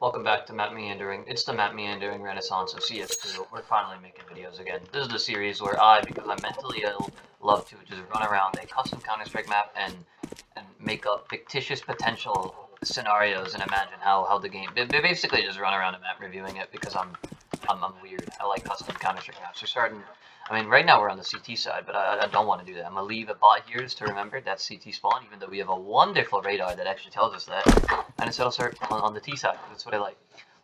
Welcome back to Map Meandering. It's the Map Meandering Renaissance of CS2. We're finally making videos again. This is the series where I, because I'm mentally ill, love to just run around a custom Counter-Strike map and make up fictitious potential scenarios and imagine how the game. They basically just run around a map reviewing it because I'm weird. I like custom Counter-Strike maps. We're starting. I mean, right now we're on the CT side, but I don't want to do that. I'm gonna leave a bot here just to remember that's CT spawn, even though we have a wonderful radar that actually tells us that. And instead I'll start on the T side. That's what I like.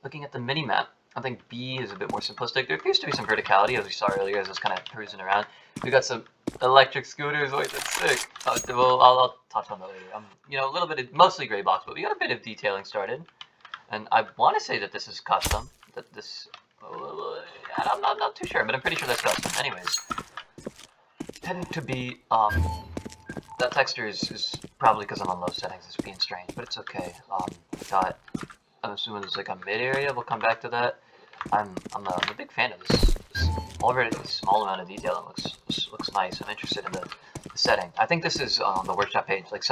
Looking at the mini map, I think B is a bit more simplistic. There appears to be some verticality, as we saw earlier, as I was kind of cruising around. We got some electric scooters. Wait, that's sick. I'll touch on that later. A little bit of mostly gray box, but we got a bit of detailing started. And I want to say that this is custom. That this, I'm not too sure, but I'm pretty sure that's custom. Anyways, tending to be that texture is probably because I'm on low settings. It's being strange, but it's okay. I'm assuming there's like a mid area. We'll come back to that. I'm a big fan of this already small amount of detail. It looks nice. I'm interested in the setting. I think this is on the workshop page, like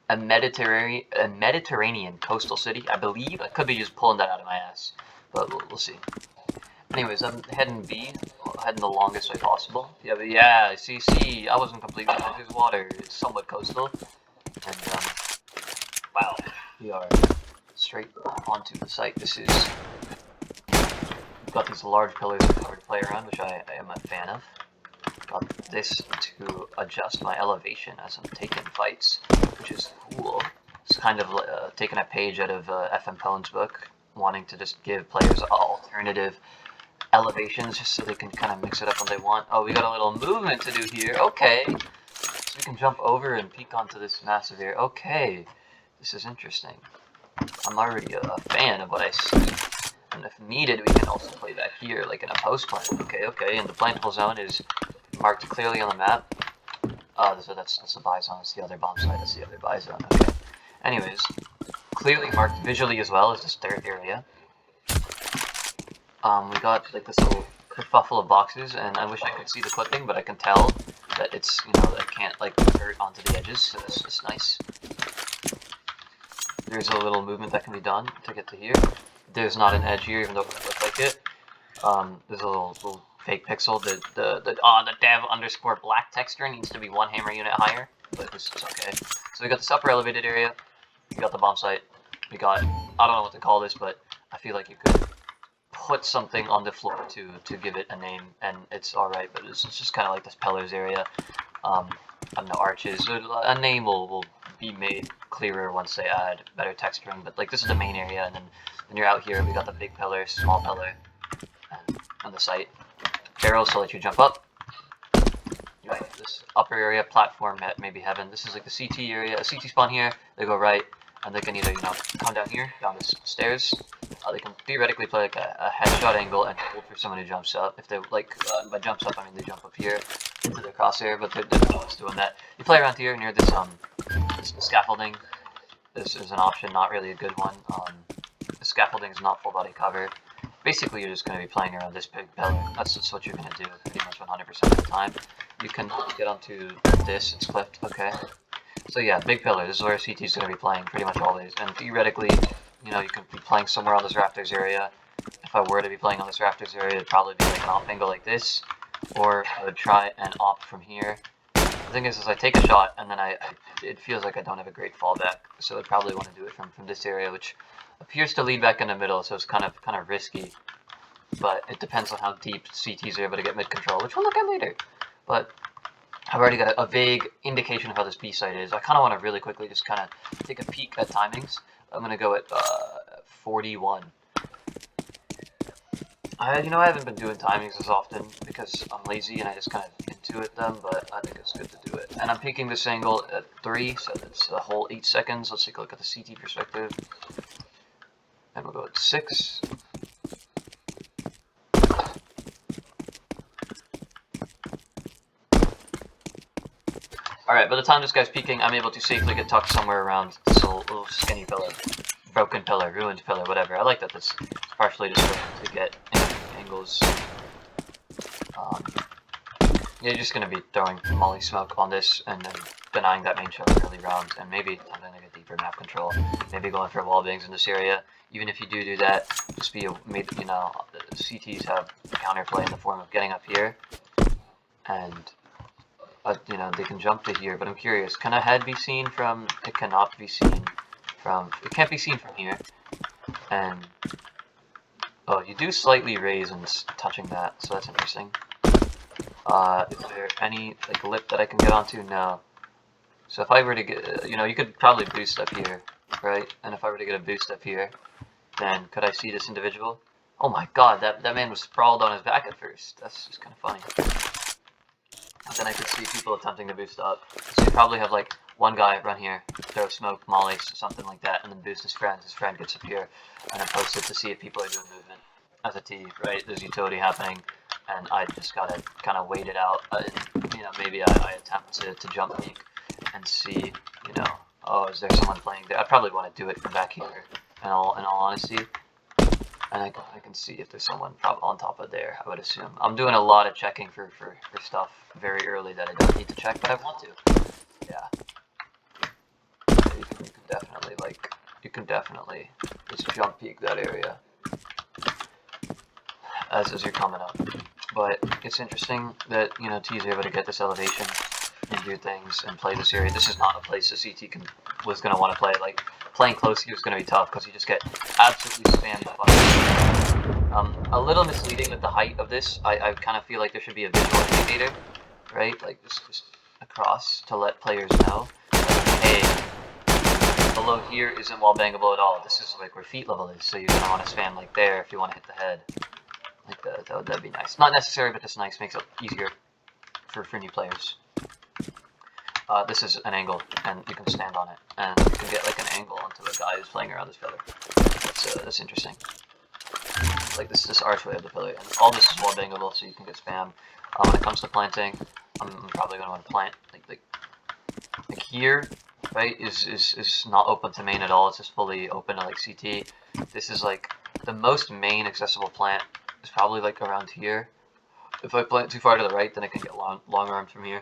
a Mediterranean coastal city. I believe. I could be just pulling that out of my ass, but we'll see. Anyways, I'm heading B, heading the longest way possible. Yeah, see, I wasn't completely right. There's water. It's somewhat coastal, and wow, we are straight onto the site. We've got these large pillars of covered play around, which I am a fan of. Got this to adjust my elevation as I'm taking fights, which is cool. It's kind of taking a page out of FM Pone's book, wanting to just give players alternative elevations just so they can kind of mix it up when they want. Oh, we got a little movement to do here. Okay. So we can jump over and peek onto this massive area. Okay. This is interesting. I'm already a fan of what I see. And if needed, we can also play back here, like in a post plant. Okay. And the plantable zone is marked clearly on the map. So that's the buy zone. That's the other bomb site. That's the other buy zone. Okay. Anyways, clearly marked visually as well as this third area. We got like this little kerfuffle of boxes, and I wish I could see the clipping, but I can tell that it's, I can't like convert onto the edges, so that's just nice. There's a little movement that can be done to get to here. There's not an edge here, even though it might look like it. There's a little fake pixel. The dev underscore black texture needs to be one hammer unit higher, but this is okay. So we got this upper elevated area. We got the bomb site. We got, I don't know what to call this, but I feel like you could put something on the floor to give it a name, and it's alright, but it's just kind of like this pillars area. I don't know, arches. A name will be made clearer once they add better texturing, but like this is the main area, and then when you're out here, we got the big pillar, small pillar, and the site. Barrels to let you jump up. You got this upper area, platform at maybe heaven. This is like the CT area, a CT spawn here. They go right, and they can either, come down here, down the stairs. They can theoretically play like a headshot angle and hold for someone who jumps up. If they by jumps up, I mean they jump up here into the crosshair, but they're not always doing that. You play around here near this scaffolding. This is an option, not really a good one. The scaffolding is not full body cover. Basically, you're just going to be playing around this big pillar. That's just what you're going to do pretty much 100% of the time. You can get onto this. It's clipped. Okay. So yeah, big pillar. This is where CT is going to be playing pretty much always. And theoretically, you can be playing somewhere on this rafters area. If I were to be playing on this rafters area, it'd probably be like an off angle like this, or I would try and opt from here. The thing is I take a shot and then it feels like I don't have a great fallback, so I'd probably want to do it from this area, which appears to lead back in the middle, so it's kind of risky. But it depends on how deep CTs are able to get mid control, which we'll look at later. But I've already got a vague indication of how this B site is. I kind of want to really quickly just kind of take a peek at timings. I'm going to go at 41. I haven't been doing timings as often because I'm lazy and I just kind of intuit them, but I think it's good to do it. And I'm peaking this angle at 3, so that's a whole 8 seconds. Let's take a look at the CT perspective. And we'll go at 6. Alright, by the time this guy's peeking, I'm able to safely get tucked somewhere around this little skinny pillar. Broken pillar, ruined pillar, whatever. I like that that's partially just to get angles. You're just gonna be throwing molly smoke on this and then denying that main shot early rounds, and maybe something like a deeper map control. Maybe going for wall bangs in this area. Even if you do that, just be maybe CTs have counterplay in the form of getting up here, and they can jump to here. But I'm curious, can a head be seen from? It cannot be seen from. It can't be seen from here, and oh, you do slightly raise and touching that, so that's interesting. Is there any like lip that I can get onto? No. So if I were to get, you could probably boost up here, right? And if I were to get a boost up here, then could I see this individual? Oh my god, that man was sprawled on his back at first. That's just kind of funny. And then I could see people attempting to boost up. So you probably have like one guy run here, throw smoke, mollies, something like that, and then boost his friend. His friend gets up here, and then post it to see if people are doing movement. As a T, right? There's utility happening, and I just gotta kind of wait it out. Maybe I attempt to jump peek and see, oh, is there someone playing there? I probably want to do it from back here, in all honesty. And I can see if there's someone on top of there, I would assume. I'm doing a lot of checking for stuff very early that I don't need to check, but I want to. Yeah. You can definitely just jump peek that area as you're coming up. But it's interesting that, T is able to get this elevation and do things and play this area. This is not a place the CT was going to want to play. Like, playing close here is going to be tough because you just get absolutely spammed the fuck. A little misleading with the height of this. I kind of feel like there should be a visual indicator, right? Like, just across to let players know, like, hey, below here isn't wall bangable at all. This is like where feet level is, so you're going to want to spam like there if you want to hit the head. Like that'd be nice. Not necessary, but it's nice. Makes it easier for new players. This is an angle, and you can stand on it, and you can get like an angle onto the guy who's playing around this pillar. That's interesting. Like this archway of the pillar, and all this is wall bangable, so you can get spam. When it comes to planting, I'm probably gonna want to plant like here, right? Is not open to main at all. It's just fully open to like CT. This is like the most main accessible plant. It's probably like around here. If I plant too far to the right, then I can get long arms from here.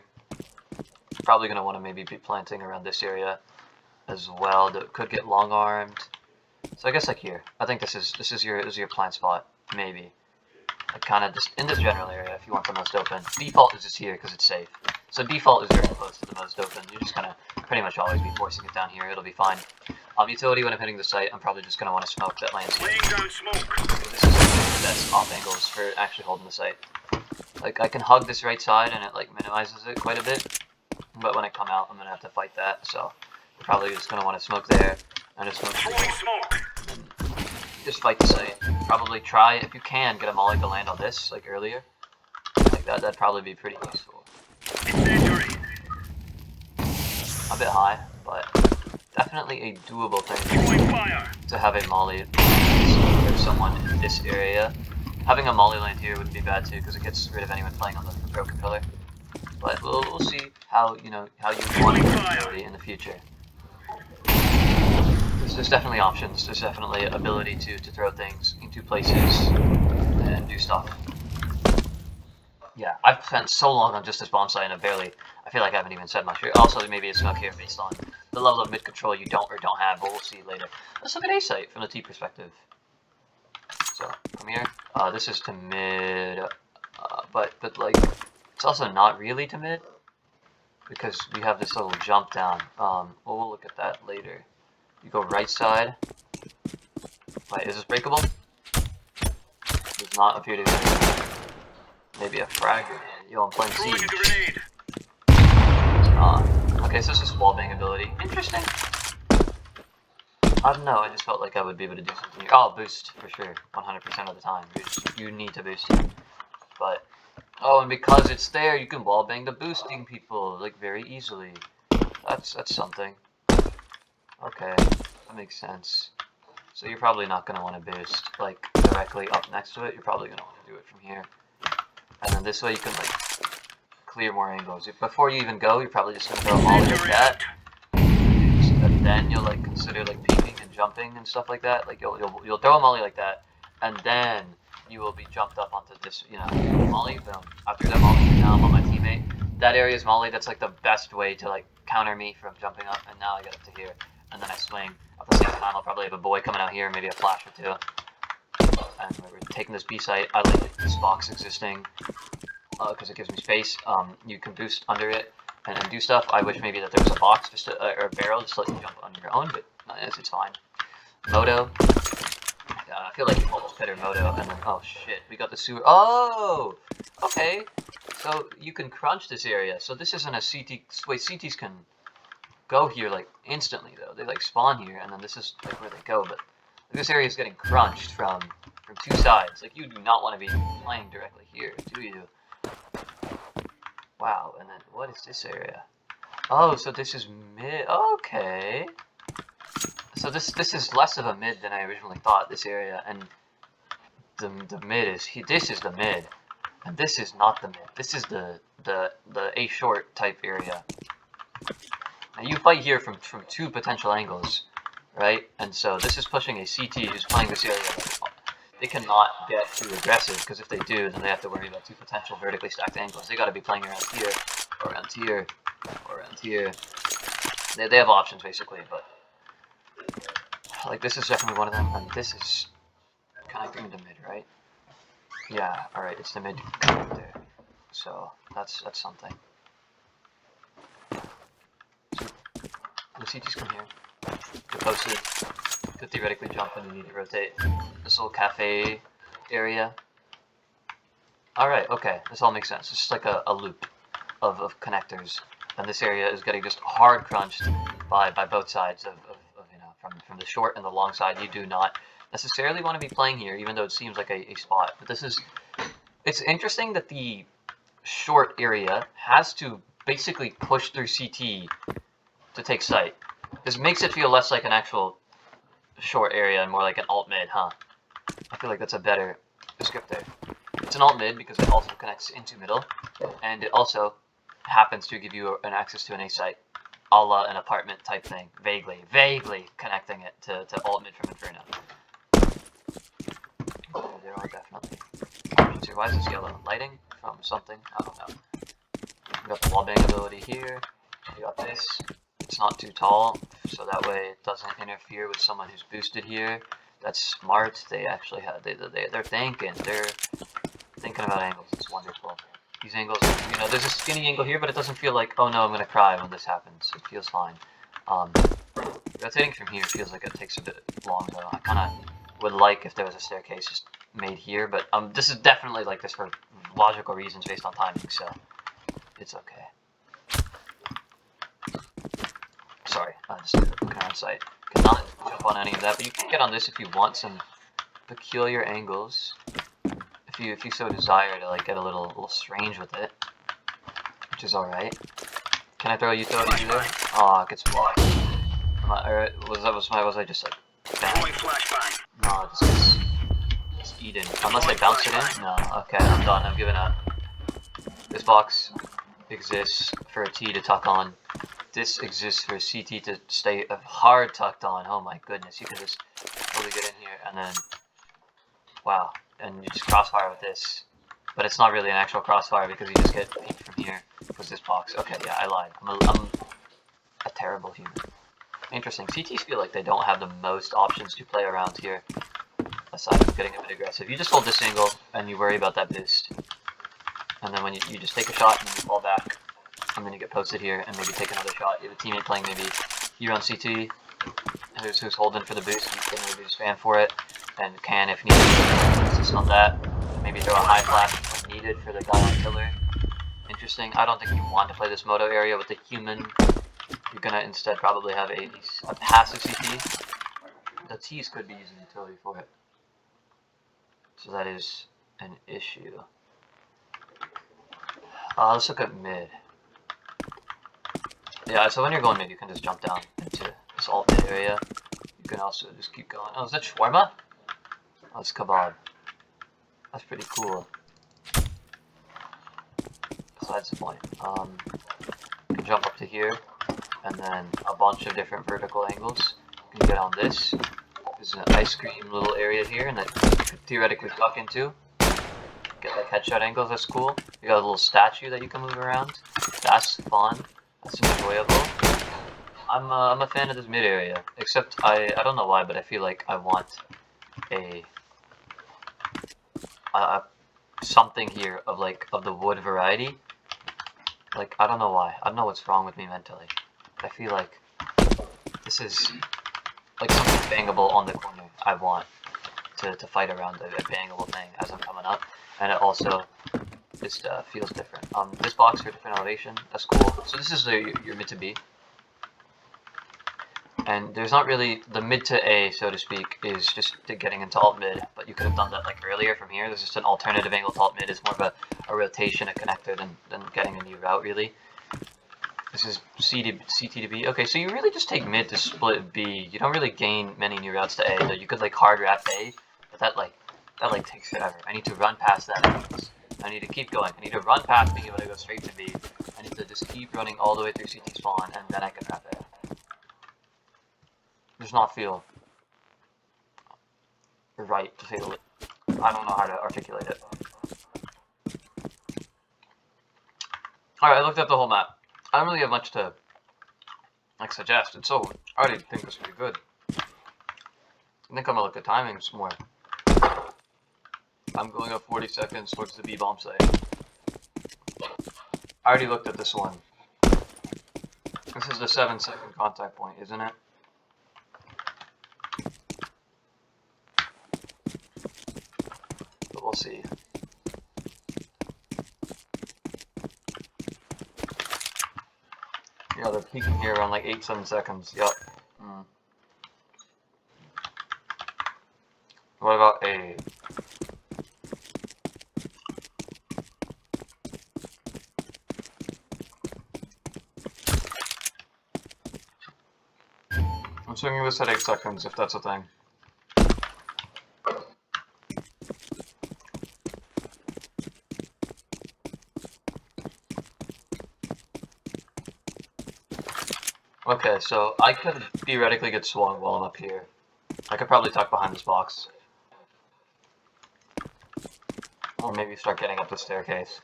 Probably going to want to maybe be planting around this area as well. That could get long armed. So I guess like here. I think this is your plant spot, maybe. Like kind of just in this general area if you want the most open. Default is just here because it's safe. So default is very close to the most open. You're just gonna pretty much always be forcing it down here. It'll be fine. Utility when I'm hitting the site, I'm probably just gonna want to smoke that lands here. This is the best off angles for actually holding the site. Like I can hug this right side and it like minimizes it quite a bit. But when I come out, I'm gonna have to fight that. So you're probably just gonna want to smoke there and just smoke here. Just fight the site. Probably try, if you can, get a molly to land on this, like earlier. Like that'd probably be pretty useful. A bit high, but definitely a doable thing to have a molly if someone in this area. Having a molly land here would be bad too, because it gets rid of anyone playing on the broken pillar. But we'll see how you want it in the future. There's definitely options. There's definitely ability to throw things into places and do stuff. Yeah, I've spent so long on just this bomb site and I feel like I haven't even said much. Also, maybe it's smoke here based on the level of mid control you don't or don't have, but we'll see later. Let's look at A site from the T perspective. So, from here, this is to mid, but like, it's also not really to mid, because we have this little jump down. We'll look at that later. You go right side. Wait, is this breakable? Does not appear to be. Maybe a frag. Yo, I'm playing Siege. Okay, so this is wall bang ability. Interesting. I don't know, I just felt like I would be able to do something here. Oh, boost, for sure. 100% of the time. You need to boost here. But, oh, and because it's there, you can wall bang the boosting people, like, very easily. That's something. Okay, that makes sense. So you're probably not going to want to boost, like, directly up next to it. You're probably going to want to do it from here. And then this way you can, like, clear more angles. Before you even go, you're probably just going to throw a molly like that. And then you'll, like, consider, like, peeking and jumping and stuff like that. Like, you'll throw a molly like that. And then you will be jumped up onto this, you know, molly, boom. After that molly, now I'm on my teammate. That area is molly, that's like the best way to like counter me from jumping up, and now I get up to here, and then I swing. At the same time, I'll probably have a boy coming out here, maybe a flash or two. And we're taking this B site. I like this box existing, because it gives me space. You can boost under it and do stuff. I wish maybe that there was a box, just or a barrel, just to let you jump on your own, but it's fine. Moto. I feel like you almost better Moto, and then, oh shit, we got the sewer. Oh! Okay, so you can crunch this area. So this isn't a CT, wait, CTs can go here, like, instantly, though. They, like, spawn here, and then this is, like, where they go, but this area is getting crunched from two sides. Like, you do not want to be playing directly here, do you? Wow, and then, what is this area? Oh, so this is mid, okay. So this is less of a mid than I originally thought, this area, and the mid is, this is the mid, and this is not the mid. This is the A short type area. Now you fight here from two potential angles, right? And so this is pushing a CT who's playing this area. They cannot get too aggressive, because if they do, then they have to worry about two potential vertically stacked angles. They got to be playing around here, or around here, or around here. They have options basically, but like this is definitely one of them, and this is connecting into mid, right? Yeah, alright, it's the mid connector. So that's something. So the CTs come here. Get posted. Could theoretically jump when you need to rotate. This little cafe area. Alright, okay, this all makes sense. It's just like a loop of connectors. And this area is getting just hard crunched by both sides of you know, from the short and the long side. You do not necessarily want to be playing here, even though it seems like a spot. But this is, it's interesting that the short area has to basically push through CT to take site. This makes it feel less like an actual short area and more like an alt mid, huh? I feel like that's a better descriptor. It's an alt mid because it also connects into middle, and it also happens to give you an access to an A site, a la an apartment type thing, vaguely connecting it to alt mid from Inferno. Okay, there are definitely options here. Why is this yellow? Lighting from something? I don't know. We got the wallbang ability here. We got this. It's not too tall, so that way it doesn't interfere with someone who's boosted here. That's smart. They actually have, they're thinking. They're thinking about angles. It's wonderful. These angles, you know, there's a skinny angle here, but it doesn't feel like, oh no, I'm gonna cry when this happens. It feels fine. Rotating from here feels like it takes a bit long though. I kind of would like if there was a staircase just made here, but this is definitely like this for logical reasons based on timing, so it's okay. Sorry, just looking around site. Cannot jump on any of that, but you can get on this if you want some peculiar angles. If you so desire to like get a little strange with it, which is all right. Can I throw a utility either? Oh, it gets blocked. Was I just like? No, it's eaten. Unless I bounce it in. No. Okay, I'm done. I'm giving up. This box exists for a T to tuck on. This exists for a CT to stay hard tucked on. Oh my goodness, you can just really get in here and then, wow, and you just crossfire with this. But it's not really an actual crossfire because you just get peeked from here with this box. Okay, yeah, I lied. I'm a terrible human. Interesting. CTs feel like they don't have the most options to play around here, aside from getting a bit aggressive. You just hold this angle and you worry about that boost. And then when you just take a shot and you fall back. And then you get posted here and maybe take another shot. You have a teammate playing maybe here on CT who's holding for the boost. You can maybe spam for it and can, if needed, assist on that. Maybe throw a high flash when needed for the guy on killer. Interesting. I don't think you want to play this moto area with the human. You're gonna instead probably have a passive CT. The T's could be using utility for it. So that is an issue. Let's look at mid. Yeah, so when you're going mid, you can just jump down into this alt mid area. You can also just keep going. Oh, is that shawarma? Oh, it's kebab. That's pretty cool. Besides the point. You can jump up to here, and then a bunch of different vertical angles. You can get on this There's an ice cream little area here, and that you could theoretically duck into. Get like headshot angles, that's cool. You got a little statue that you can move around. That's fun. That's enjoyable. I'm a fan of this mid area, except I don't know why, but I feel like I want a something here of the wood variety. Like, I don't know why. I don't know what's wrong with me mentally. I feel like this is like something bangable on the corner. I want to fight around a bangable thing as I'm coming up, and it also just feels different. This box for different elevation, that's cool. So this is your mid to B. And there's not really, the mid to A, so to speak, is just getting into alt mid, but you could have done that like earlier from here. There's just an alternative angle to alt mid. It's more of a rotation, a connector than getting a new route, really. This is CT to B. Okay, so you really just take mid to split B. You don't really gain many new routes to A, though you could like hard wrap A, but that takes forever. I need to run past that. I need to keep going. I need to run past being able to go straight to B. I need to just keep running all the way through CT spawn, and then I can wrap A. Does not feel right to say the least. I don't know how to articulate it. Alright, I looked at the whole map. I don't really have much to like suggest. I already think this is pretty good. I think I'm gonna look at timings more. I'm going up 40 seconds towards the B bomb site. I already looked at this one. This is the 7-second contact point, isn't it? But we'll see. Yeah, they're peaking here around like 8-7 seconds. Yup. What about A? I'm swinging this at 8 seconds, if that's a thing. Okay, so I could theoretically get swung while I'm up here. I could probably tuck behind this box. Or maybe start getting up the staircase.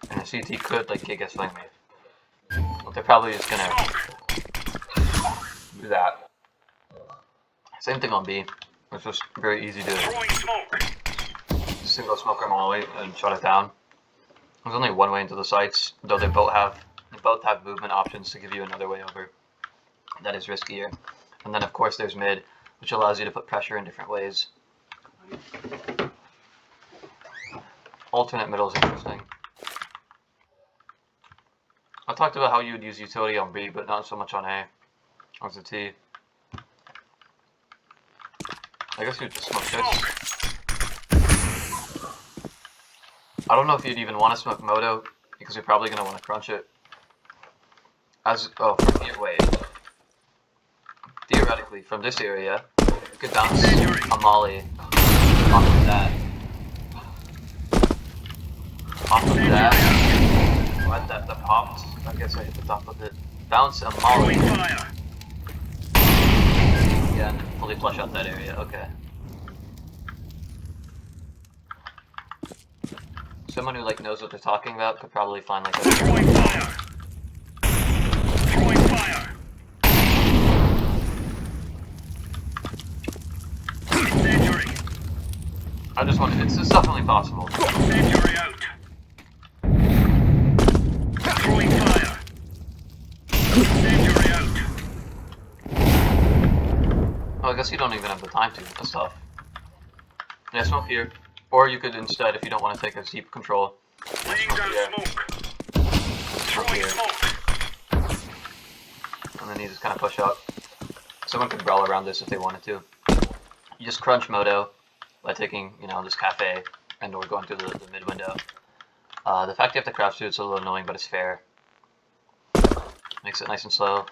And the CT could, like, kick swing me. But they're probably just gonna do that. Same thing on B. It's just very easy to single smoke them all the way and shut it down. There's only one way into the sites, though they both have movement options to give you another way over. That is riskier. And then of course there's mid, which allows you to put pressure in different ways. Alternate middle is interesting. I talked about how you would use utility on B, but not so much on A. Or the T. I guess you'd just smoke this. I don't know if you'd even want to smoke Moto, because you're probably going to want to crunch it. From here, wait. Theoretically, from this area, you could bounce a molly off of that. Off of that. What, that popped? I guess I hit the top of it. Bounce a molly. Yeah, and then fully flush out that area, okay. Someone who like knows what they're talking about could probably find like a I just want to, it's definitely possible. Incendiary out. Throwing fire. Incendiary out. Oh, I guess you don't even have the time to. That's tough. Yeah, smoke here. Or you could instead, if you don't want to take a deep control, Laying down smoke. Throwing smoke. And then you just kind of push up. Someone could brawl around this if they wanted to. You just crunch Moto by taking, this cafe and or going through the mid window. The fact you have to crouch through it's a little annoying, but it's fair. Makes it nice and slow.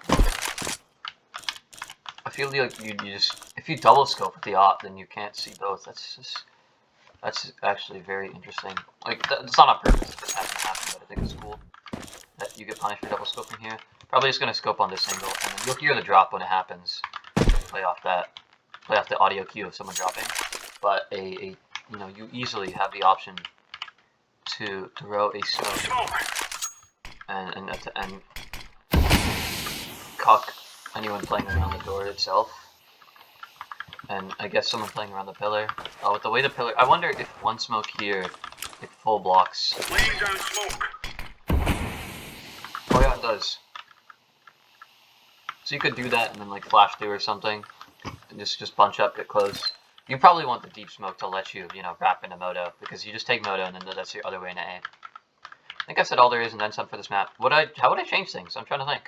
I feel like you just, if you double scope with the op, then you can't see both. That's actually very interesting. Like, it's not on purpose, it just happens to happen, but I think it's cool that you get punished for double scoping here. Probably just gonna scope on this angle, and then you'll hear the drop when it happens. Play off that. play off the audio cue of someone dropping, but you know, you easily have the option to throw a smoke and cuck anyone playing around the door itself. And I guess someone playing around the pillar. With the way the pillar, I wonder if one smoke here, like full blocks. Laying down smoke. Oh yeah, it does. So you could do that and then like flash through or something, and just bunch up, get close. You probably want the deep smoke to let you, you know, wrap into moto, because you just take moto and then that's your other way into A. I think I said all there is and then some for this map. How would I change things? I'm trying to think,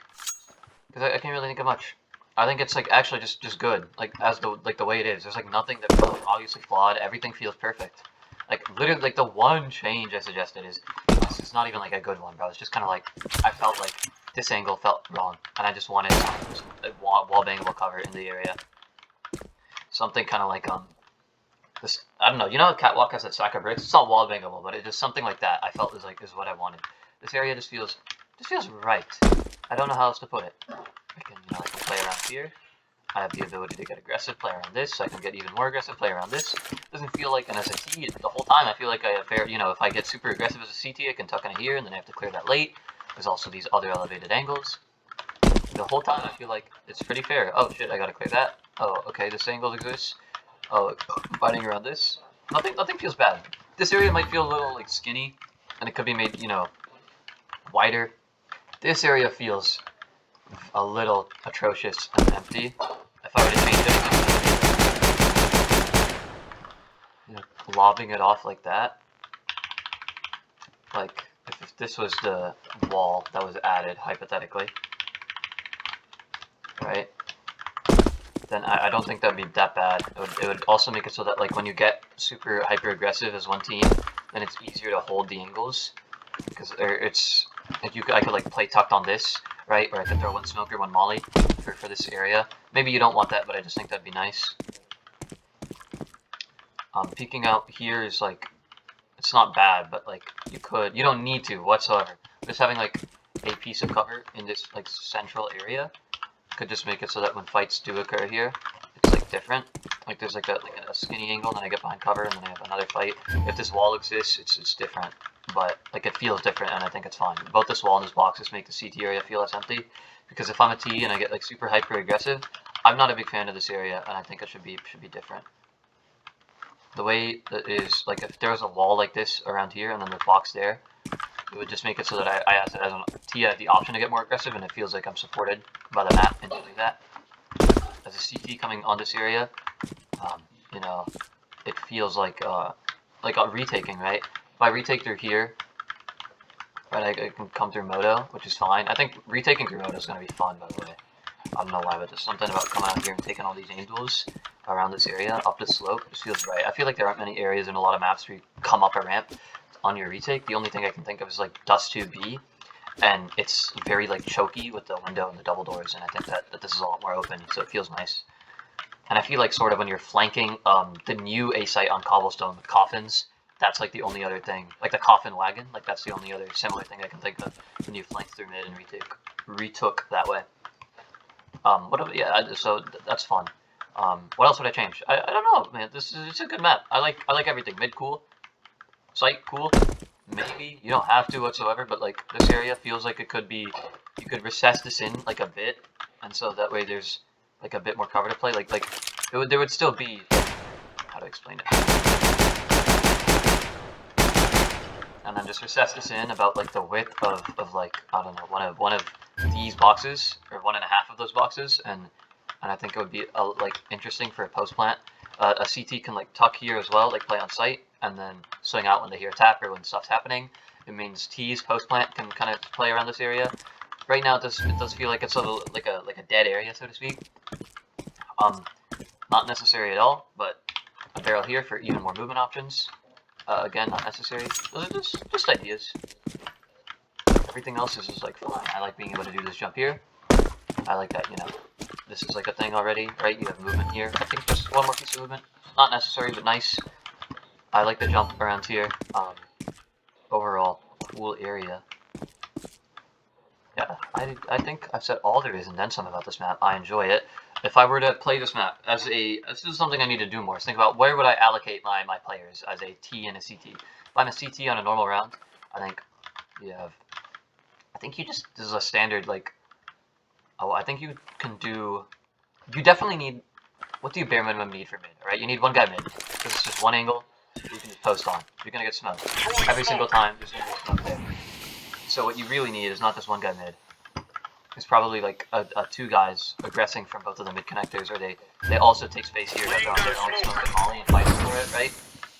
because I can't really think of much. I think it's like actually just good, like as the way it is. There's like nothing that feels obviously flawed. Everything feels perfect. Like literally, like the one change I suggested is it's not even like a good one, bro. It's just kind of like I felt like this angle felt wrong, and I just wanted a wall bangable cover in the area. Something kind of like this. I don't know. You know, how Catwalk has that stack of bricks. It's not wall bangable, but it's just something like that. I felt is what I wanted. This area just feels right. I don't know how else to put it. I can, you know, I can play around here. I have the ability to get aggressive, play around this. I can get even more aggressive, play around this. Doesn't feel like, and as a T, the whole time I feel like I have fair, you know, if I get super aggressive as a CT, I can tuck in here, and then I have to clear that late. There's also these other elevated angles. The whole time I feel like it's pretty fair. Oh shit, I gotta clear that. Oh, okay, this angle exists. Oh, fighting around this. Nothing feels bad. This area might feel a little like skinny, and it could be made, you know, wider. This area feels a little atrocious and empty. If I were to change anything, you know, lobbing it off like that, like if this was the wall that was added hypothetically, right? Then I don't think that'd be that bad. It would also make it so that like when you get super hyper aggressive as one team, then it's easier to hold the angles, because it's like I could like play tucked on this, right? Or I could throw one smoke or one molly for this area. Maybe you don't want that, but I just think that'd be nice. Peeking out here is like, it's not bad, but like you don't need to whatsoever. Just having like a piece of cover in this like central area could just make it so that when fights do occur here, it's like different. Like there's like a skinny angle, and then I get behind cover, and then I have another fight. If this wall exists, it's different, but like it feels different, and I think it's fine. Both this wall and this box just make the CT area feel less empty, because if I'm a T and I get like super hyper aggressive, I'm not a big fan of this area, and I think it should be different. The way that is, like if there was a wall like this around here and then the box there, it would just make it so that I as a T, I have the option to get more aggressive, and it feels like I'm supported by the map in doing that. As a CT coming on this area, you know, it feels like a retaking, right? If I retake through here, right, I can come through moto, which is fine. I think retaking through moto is going to be fun, by the way. I don't know why, but there's something about coming out here and taking all these angles around this area, up the slope, just feels right. I feel like there aren't many areas in a lot of maps where you come up a ramp on your retake. The only thing I can think of is like Dust 2B, and it's very like choky with the window and the double doors, and I think that this is a lot more open, so it feels nice. And I feel like sort of when you're flanking the new A site on cobblestone with coffins, that's like the only other thing, like the coffin wagon, like that's the only other similar thing I can think of when you flank through mid and retook that way. Yeah, so that's fun. What else would I change? I don't know, man. It's a good map. I like everything. Mid cool, site cool. Maybe you don't have to whatsoever, but like this area feels like it could be. You could recess this in like a bit, and so that way there's like a bit more cover to play. Like there would still be. How to explain it? And then just recess this in about like the width of like, I don't know, one of these boxes, or 1.5 of those boxes, and I think it would be like interesting for a post plant. A CT can like tuck here as well, like play on site, and then swing out when they hear a tap or when stuff's happening. It means T's post plant can kind of play around this area. Right now, it does feel like it's sort of like a dead area, so to speak. Not necessary at all, but a barrel here for even more movement options. Again, not necessary. Those are just ideas. Everything else is just like fine. I like being able to do this jump here. I like that, you know, this is like a thing already, right? You have movement here. I think just one more piece of movement. Not necessary, but nice. I like the jump around here. Overall, cool area. Yeah, I think I've said all there is and then some about this map. I enjoy it. If I were to play this map as this is something I need to do more. Is think about where would I allocate my players as a T and a CT. If I'm a CT on a normal round, I think you have. I think you just this is a standard like. Oh, I think you can do. You definitely need. What do you bare minimum need for mid? All right, you need one guy mid. Because it's just one angle. You can just post on. You're gonna get smoked every single time. There's gonna be smoke there. So what you really need is not just one guy mid. It's probably like a two guys aggressing from both of the mid connectors, or they also take space here that they're on their own smoke and molly and fighting for it, right?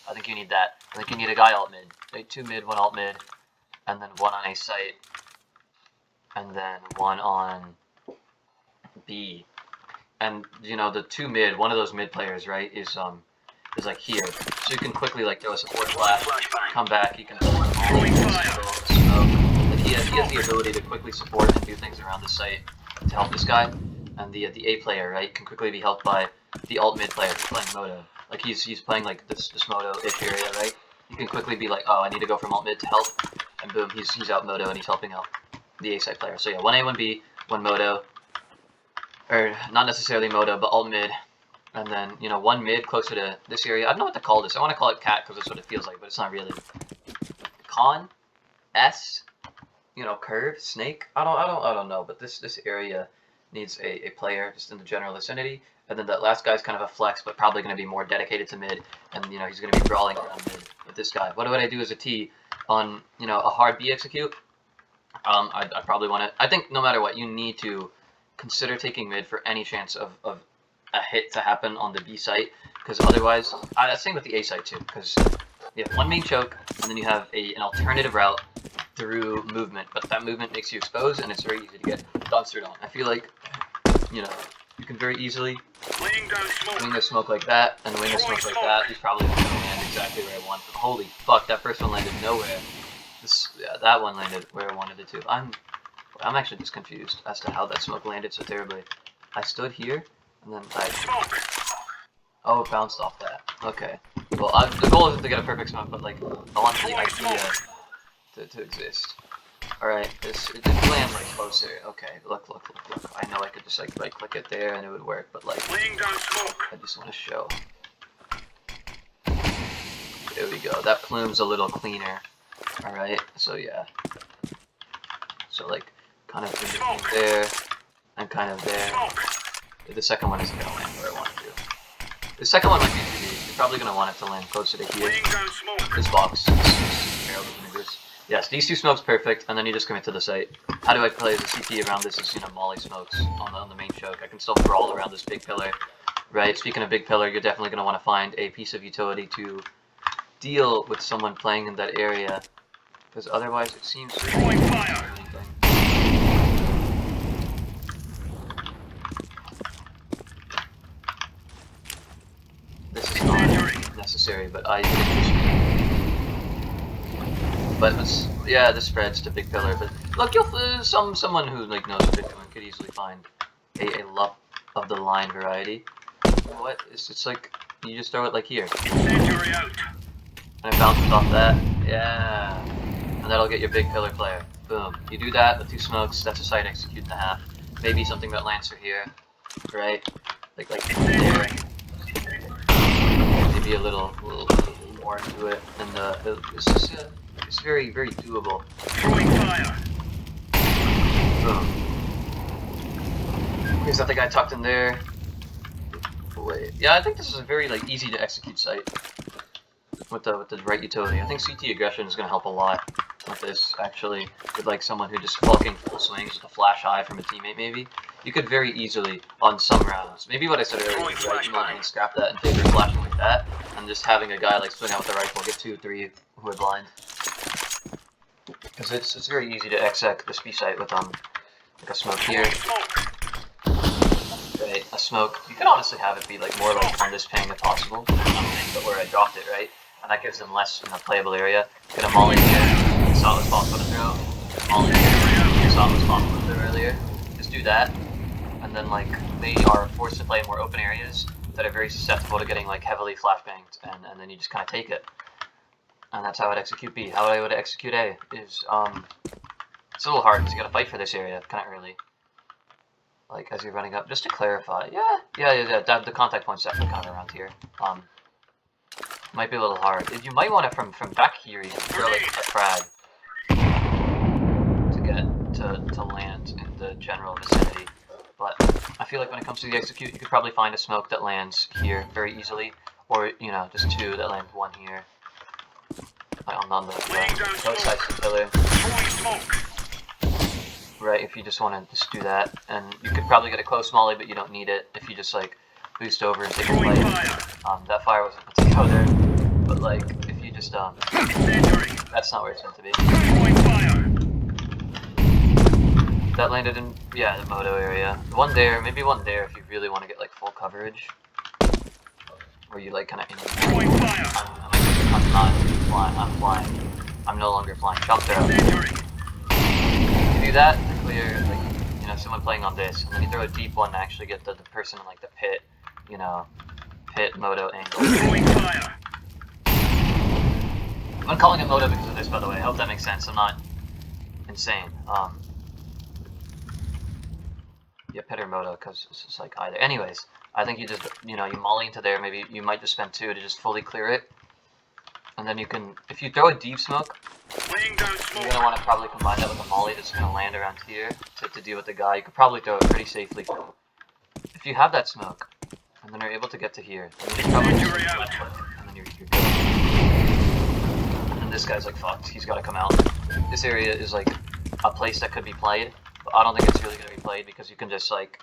I think you need that. I think you need a guy alt mid. Like two mid, one alt mid, and then one on A site, and then one on B. And you know the two mid, one of those mid players, right, is like here, so you can quickly like throw a support flash, come back, you can smoke. Like he has the ability to quickly support and do things around the site to help this guy, and the A player, right, can quickly be helped by the alt mid player who's playing Moto. Like he's playing like this Moto-ish area, right? You can quickly be like, oh, I need to go from alt mid to help, and boom, he's out Moto and he's helping out the A side player. So yeah, one A, one B, one Moto, or not necessarily Moto, but alt mid. And then, you know, one mid closer to this area. I don't know what to call this. I want to call it cat because that's what it feels like, but it's not really. Con, S, you know, curve, snake. I don't know. But this area needs a player just in the general vicinity. And then that last guy's kind of a flex, but probably going to be more dedicated to mid. And you know, he's going to be brawling around mid with this guy. What would I do as a T on a hard B execute? I probably want to. I think no matter what, you need to consider taking mid for any chance of a hit to happen on the B site, because otherwise, same with the A site too, because you have one main choke, and then you have an alternative route through movement, but that movement makes you exposed, and it's very easy to get dumpstered on. I feel like, you know, you can very easily wing a smoke like that, and wing a smoke like that. He's probably going to land exactly where I want. But holy fuck, that first one landed nowhere. Yeah, that one landed where I wanted it to. I'm actually just confused as to how that smoke landed so terribly. I stood here, and then oh, it bounced off that. Okay. Well, the goal isn't to get a perfect smoke, but like, I want the idea to exist. Alright, it did land like closer. Okay, look. I know I could just like right click it there and it would work, but like, I just want to show. There we go. That plume's a little cleaner. Alright, so yeah. So like, kind of in between there, and kind of there. The second one isn't gonna land where I want it to. The second one might be too deep. You're probably gonna want it to land closer to here. This box. Yes, these two smokes perfect, and then you just commit to the site. How do I play as a CT around this? Is molly smokes on the main choke. I can still brawl around this big pillar, right? Speaking of big pillar, you're definitely gonna want to find a piece of utility to deal with someone playing in that area, because otherwise it seems. This is not necessary, but I yeah, this spreads to big pillar. But look, you'll someone who like knows what they're doing could easily find a luck of the line variety. What? It's like you just throw it like here, and it bounces off that. Yeah, and that'll get your big pillar player. Boom. You do that with two smokes. That's a side execute and a half. Maybe something that lands through here, right? Like there. Maybe a little more to it, and it's very doable. Boom. Here's that the guy tucked in there. Wait, yeah, I think this is a very like easy to execute site with the right utility. I think CT aggression is gonna help a lot with this actually, with like someone who just fucking full swings with a flash high from a teammate maybe. You could very easily, on some rounds, maybe what I said earlier, right, you want to scrap that and favor flashing like that, and just having a guy like swing out with the rifle, get 2 or 3 who are blind. Because it's very easy to exec this B site with like a smoke here. Right, a smoke. You can honestly have it be like more like on this ping if possible, but where I dropped it, right? And that gives them less playable area. Get a molly here. You saw it was possible to throw. Molly here. You saw it was possible to throw earlier. Just do that. And then like they are forced to play in more open areas that are very susceptible to getting like heavily flashbanged, and then you just kind of take it. And that's how I'd execute B. How I would execute A is It's a little hard because you gotta fight for this area kind of early. Like, as you're running up, just to clarify. Yeah. The contact point's definitely kind of around here. Might be a little hard. You might want it from back here, even throw like a frag to get to land in the general vicinity. But I feel like when it comes to the execute, you could probably find a smoke that lands here very easily, or just two that land one here. On the both sides of the pillar. Right, if you just want to just do that, and you could probably get a close molly, but you don't need it if you just like boost over and take a flight. That fire wasn't meant to go there, but like if you just that's not where it's meant to be. That landed in the moto area. One there, maybe one there if you really want to get like full coverage, where you like kind of. I'm not flying. I'm flying. I'm no longer flying. Jump there. You do that to clear, like, someone playing on this, and then you throw a deep one to actually get the person in, like, the pit, pit moto angle. I'm calling it moto because of this, by the way. I hope that makes sense. I'm not insane. Yeah, pit or moto, because it's just, like, either. Anyways, I think you just, you molly into there. Maybe you might just spend 2 to just fully clear it. And then you can, if you throw a deep smoke, you're going to want to probably combine that with a molly that's going to land around here to deal with the guy. You could probably throw it pretty safely. If you have that smoke, and then you're able to get to here, then you can probably just left click, and then you're good. And this guy's like fucked. He's got to come out. This area is like a place that could be played, but I don't think it's really going to be played because you can just like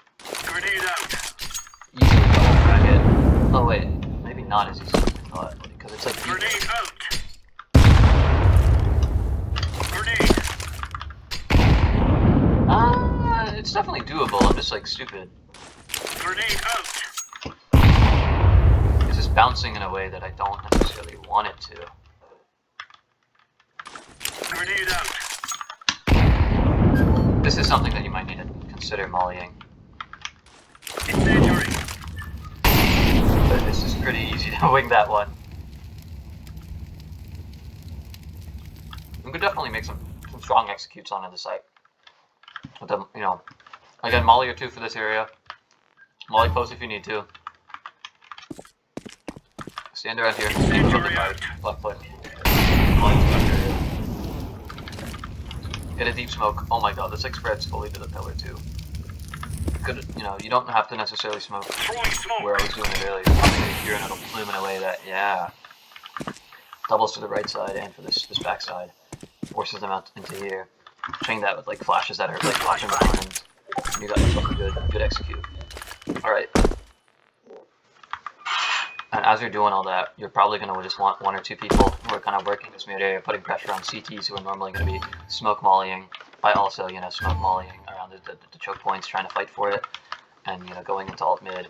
easily double frag it. Oh wait, maybe not as easy as I thought, because it's like Grenade out. it's definitely doable. I'm just like stupid. Grenade out. It's just bouncing in a way that I don't necessarily want it to. Grenade out. This is something that you might need to consider mollying. Incendiary. But this is pretty easy to wing that one. We could definitely make some strong executes onto the site. With them, again, molly or 2 for this area. Molly close if you need to. Stand around here. Left click. Get a deep smoke. Oh my god, this like spreads fully to the pillar too. You don't have to necessarily smoke where I was doing it earlier. Here and it'll plume in a way that, doubles to the right side and for this back side. Forces them out into here. Chain that with like flashes that are like flashing behind. And you got yourself a good execute. Alright. And as you're doing all that, you're probably going to just want 1 or 2 people who are kind of working this mid area, putting pressure on CTs who are normally going to be smoke mollying. I also, smoke mollying around the choke points, trying to fight for it. And, going into alt mid,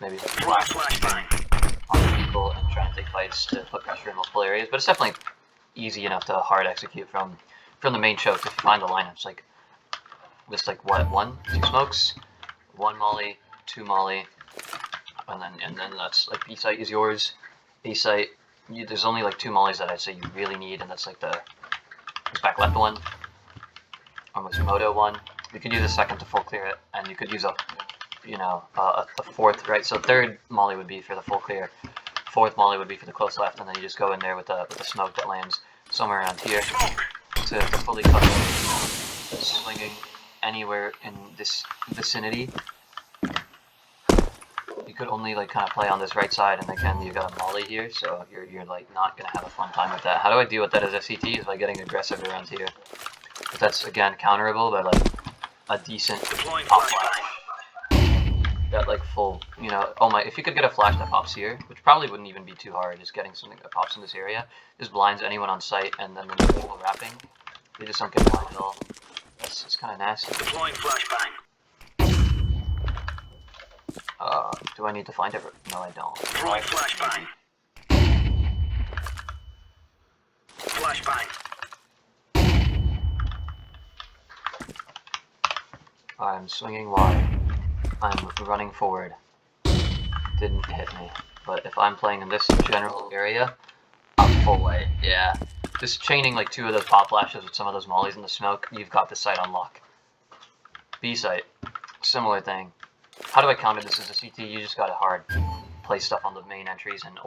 maybe like flashing on people and trying to take fights to put pressure in multiple areas. But it's definitely easy enough to hard execute from the main choke if you find the lineups. Like, just like what, 1, 2 smokes, 1 molly, 2 molly. And then that's like B site is yours. A site, there's only like 2 mollies that I'd say you really need, and that's like this back left one, almost moto one. You could use a second to full clear it, and you could use a 4th, right? So 3rd molly would be for the full clear, 4th molly would be for the close left, and then you just go in there with the smoke that lands somewhere around here to fully cover it. Swinging anywhere in this vicinity. You could only like kind of play on this right side, and again you got a molly here, so you're like not gonna have a fun time with that. How do I deal with that as a CT? Is by getting aggressive around here. But that's again counterable by like a decent pop flash. That like full, oh my! If you could get a flash that pops here, which probably wouldn't even be too hard, just getting something that pops in this area, just blinds anyone on site, and then the people wrapping, they just don't get blind at all. That's kind of nasty. Deploying flashbang. Do I need to find it? No, I don't. Throwing flashbang. Flashbang. I'm swinging wide. I'm running forward. Didn't hit me. But if I'm playing in this general area, I'm full white. Yeah. Just chaining like 2 of those pop flashes with some of those mollies in the smoke, you've got the site on lock. B site, similar thing. How do I counter this as a CT? You just gotta hard play stuff on the main entries and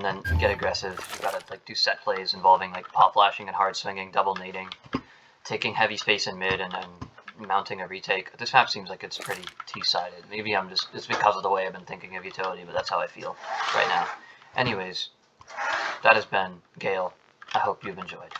then get aggressive. You gotta like do set plays involving like pop flashing and hard swinging, double nading, taking heavy space in mid, and then mounting a retake. This map seems like it's pretty T-sided. Maybe it's because of the way I've been thinking of utility, but that's how I feel right now. Anyways, that has been Gale. I hope you've enjoyed.